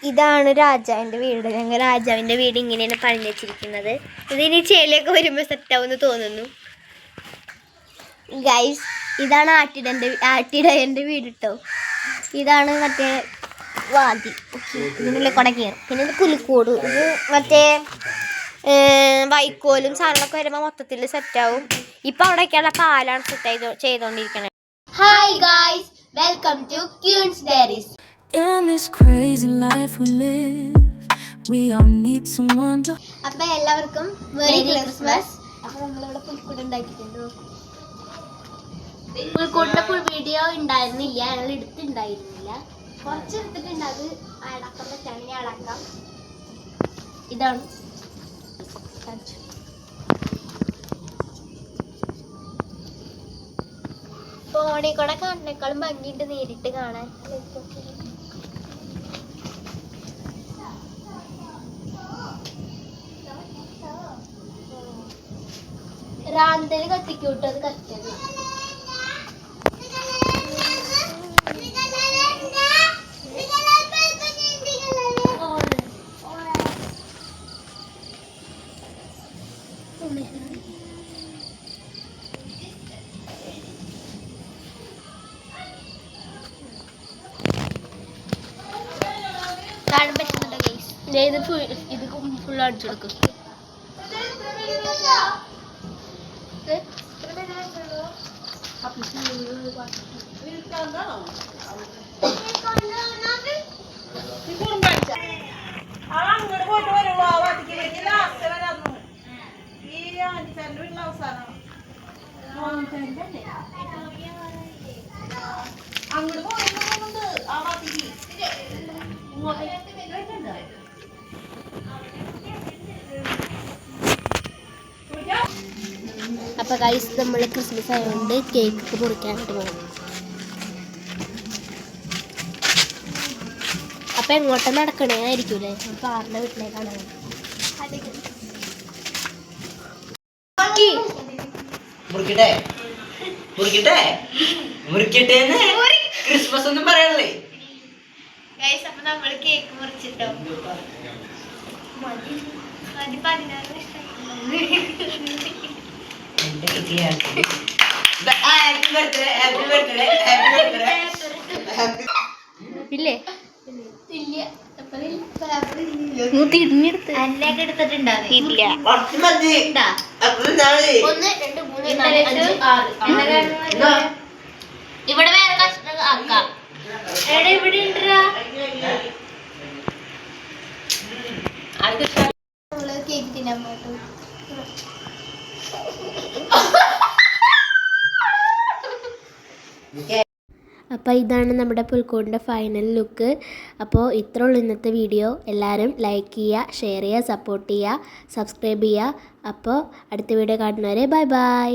ഇതാണ് രാജാവിൻ്റെ വീട്. ഞങ്ങൾ രാജാവിൻ്റെ വീട് ഇങ്ങനെയാണ് പണിഞ്ഞു വെച്ചിരിക്കുന്നത്. ഇതിനി ചേലിയൊക്കെ വരുമ്പോൾ സെറ്റാവുമെന്ന് തോന്നുന്നു. ഗൈസ്, ഇതാണ് ആട്ടിടയൻ്റെ വീട് കേട്ടോ. ഇതാണ് മറ്റേ വാതി. ഇതിനുള്ളിൽ കൂടെ കയറും. പിന്നെ ഇത് പുലിക്കൂട്. ഇത് മറ്റേ വൈക്കോലും സാധനങ്ങളൊക്കെ വരുമ്പോൾ മൊത്തത്തിൽ സെറ്റാവും. ഇപ്പം അവിടെയൊക്കെയുള്ള പാലാണ് സെറ്റ് ചെയ്തുകൊണ്ടിരിക്കുന്നത്. Hi guys, welcome to Queen's Diaries. In this crazy life we live, we all need someone to. അപ്പോൾ എല്ലാവർക്കും മെറി ക്രിസ്മസ്. അപ്പോൾ നമ്മളിവിടെ പുൽക്കൂട് ഉണ്ടാക്കിയിട്ടുണ്ട്. പുൽക്കൂടിൻ്റെ ഫുൾ വീഡിയോ ഉണ്ടായിരുന്നില്ല, ഞങ്ങൾ എടുത്തിട്ടുണ്ടായിരുന്നില്ല. കുറച്ച് എടുത്തിട്ടുണ്ട്. അത് അടക്കം പറ്റുകയാണെങ്കിൽ അടക്കാം. ഇതാണ് ഫോണിൽ കൂടെ കാണുന്നേക്കാളും ഭംഗിയുണ്ട് നേരിട്ട് കാണാൻ. റാന്തല് കത്തിക്കൂട്ടോ, അത് കത്തിയത്. കാണാൻ പറ്റുന്നുണ്ടോ ഗൈസ്? ഇത് ഫുൾ അടിച്ചു കൊടുക്കും. അപ്പോൾ ഗൈസ്, നമ്മൾ ക്രിസ്മസ് ആയതുകൊണ്ട് കേക്ക് മുറിക്കാനായിട്ട് പോകും. അപ്പം എങ്ങോട്ടാ നടക്കണേ ആയിരിക്കൂലേ? അപ്പോൾ ആറിൻ്റെ വീട്ടിലേക്കാണ്. ക്രിസ്മസ് ഒന്നും പറയാനല്ലേ. അപ്പൊ നമ്മൾ കേക്ക് മുറിച്ചിട്ടോ. ഇല്ലേ തിരിഞ്ഞെടുത്ത് എന്നൊക്കെ എടുത്തിട്ടുണ്ടാവില്ല. 1 2 3 4 5 6 ഇവിടെ വേറെ കഷ്ണം ആക്കാം. ഇവിടെ ഉണ്ടോ നമ്മള് കേക്ക് തിന്നാൻ പോട്ടു. അപ്പോൾ ഇതാണ് നമ്മുടെ പുൽക്കൂടിൻ്റെ ഫൈനൽ ലുക്ക്. അപ്പോൾ ഇത്ര ഉള്ളൂ ഇന്നത്തെ വീഡിയോ. എല്ലാവരും ലൈക്ക് ചെയ്യുക, ഷെയർ ചെയ്യുക, സപ്പോർട്ട് ചെയ്യുക, സബ്സ്ക്രൈബ് ചെയ്യുക. അപ്പോൾ അടുത്ത വീഡിയോ കാണുന്നവരെ ബൈ ബൈ.